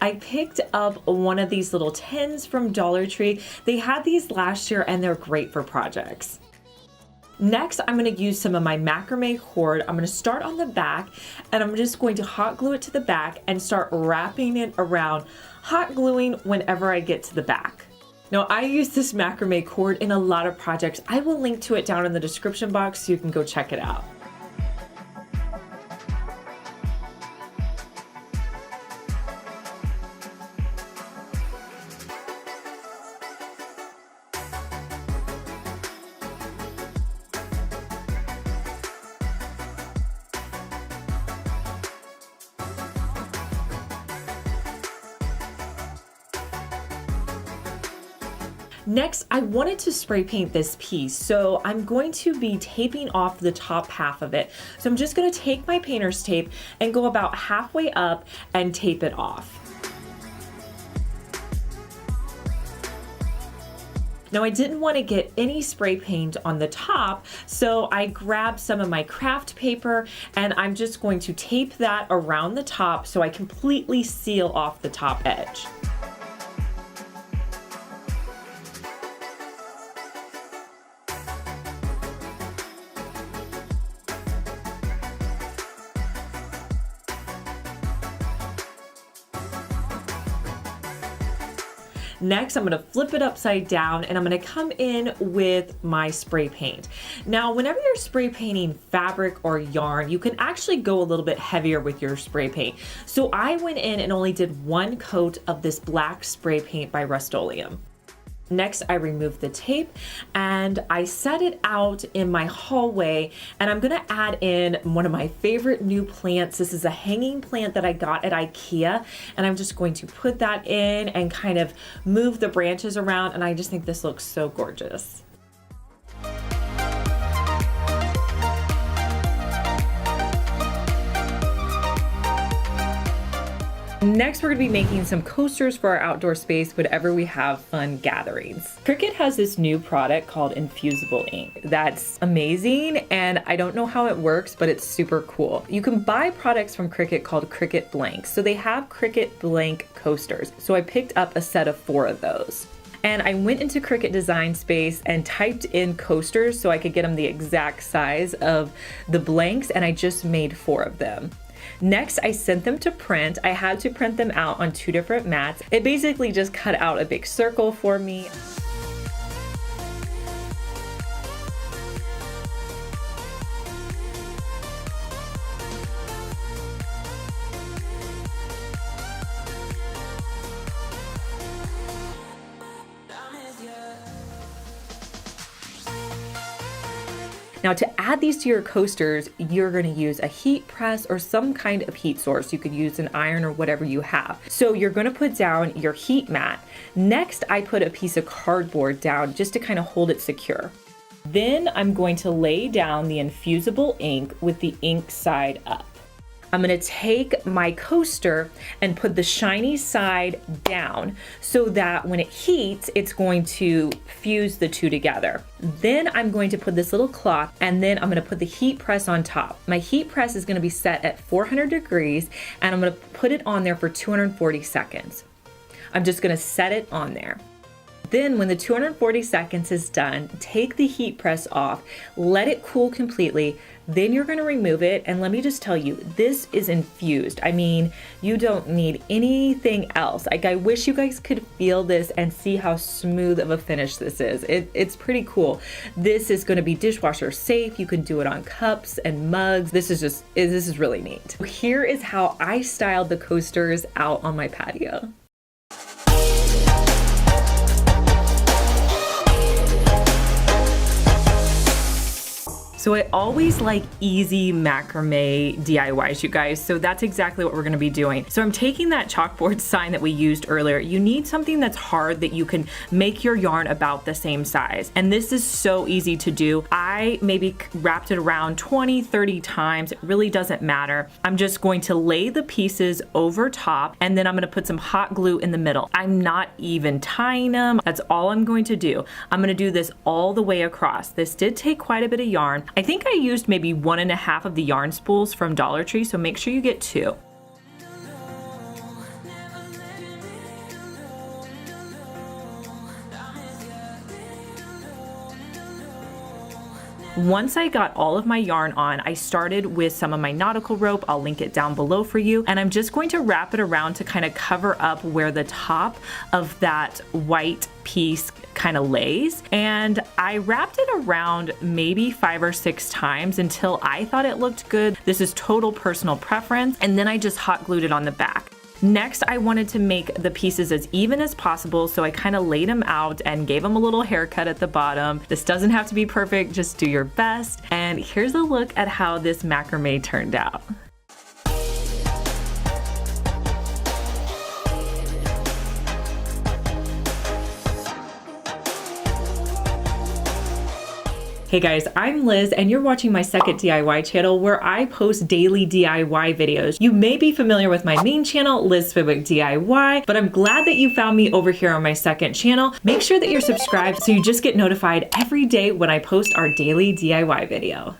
I picked up one of these little tins from Dollar Tree. They had these last year and they're great for projects. Next, I'm going to use some of my macrame cord. I'm going to start on the back and I'm just going to hot glue it to the back and start wrapping it around, hot gluing whenever I get to the back. Now, I use this macrame cord in a lot of projects. I will link to it down in the description box so you can go check it out. Next, I wanted to spray paint this piece, so I'm going to be taping off the top half of it. So I'm just going to take my painter's tape and go about halfway up and tape it off. Now, I didn't want to get any spray paint on the top, so I grabbed some of my craft paper and I'm just going to tape that around the top so I completely seal off the top edge. Next, I'm going to flip it upside down and I'm going to come in with my spray paint. Now, whenever you're spray painting fabric or yarn, you can actually go a little bit heavier with your spray paint. So I went in and only did one coat of this black spray paint by Rust-Oleum. Next, I removed the tape and I set it out in my hallway, and I'm gonna add in one of my favorite new plants. This is a hanging plant that I got at IKEA, and I'm just going to put that in and kind of move the branches around, and I just think this looks so gorgeous. Next, we're going to be making some coasters for our outdoor space whenever we have fun gatherings. Cricut has this new product called infusible ink that's amazing, and I don't know how it works, but it's super cool. You can buy products from Cricut called Cricut Blanks. So they have Cricut Blank coasters. So I picked up a set of 4 of those. And I went into Cricut Design Space and typed in coasters so I could get them the exact size of the blanks, and I just made 4 of them. Next, I sent them to print. I had to print them out on 2 different mats. It basically just cut out a big circle for me. Now, to add these to your coasters, you're going to use a heat press or some kind of heat source. You could use an iron or whatever you have. So you're going to put down your heat mat. Next, I put a piece of cardboard down just to kind of hold it secure. Then I'm going to lay down the infusible ink with the ink side up. I'm going to take my coaster and put the shiny side down so that when it heats, it's going to fuse the 2 together. Then I'm going to put this little cloth, and then I'm going to put the heat press on top. My heat press is going to be set at 400 degrees, and I'm going to put it on there for 240 seconds. I'm just going to set it on there. Then when the 240 seconds is done, take the heat press off, let it cool completely, then you're going to remove it, and let me just tell you, this is infused. I mean, you don't need anything else. Like, I wish you guys could feel this and see how smooth of a finish this is. It's pretty cool. This is going to be dishwasher safe. You can do it on cups and mugs. This is really neat. Here is how I styled the coasters out on my patio. So I always like easy macrame DIYs, you guys. So that's exactly what we're gonna be doing. So I'm taking that chalkboard sign that we used earlier. You need something that's hard that you can make your yarn about the same size. And this is so easy to do. I maybe wrapped it around 20, 30 times. It really doesn't matter. I'm just going to lay the pieces over top, and then I'm gonna put some hot glue in the middle. I'm not even tying them. That's all I'm going to do. I'm gonna do this all the way across. This did take quite a bit of yarn. I think I used maybe 1.5 of the yarn spools from Dollar Tree, so make sure you get 2. Once I got all of my yarn on, I started with some of my nautical rope. I'll link it down below for you. And I'm just going to wrap it around to kind of cover up where the top of that white piece kind of lays. And I wrapped it around maybe 5 or 6 times until I thought it looked good. This is total personal preference. And then I just hot glued it on the back. Next, I wanted to make the pieces as even as possible, so I kind of laid them out and gave them a little haircut at the bottom. This doesn't have to be perfect, just do your best. And here's a look at how this macrame turned out. Hey guys, I'm Liz and you're watching my second DIY channel where I post daily DIY videos. You may be familiar with my main channel, Liz Fenwick DIY, but I'm glad that you found me over here on my second channel. Make sure that you're subscribed so you just get notified every day when I post our daily DIY video.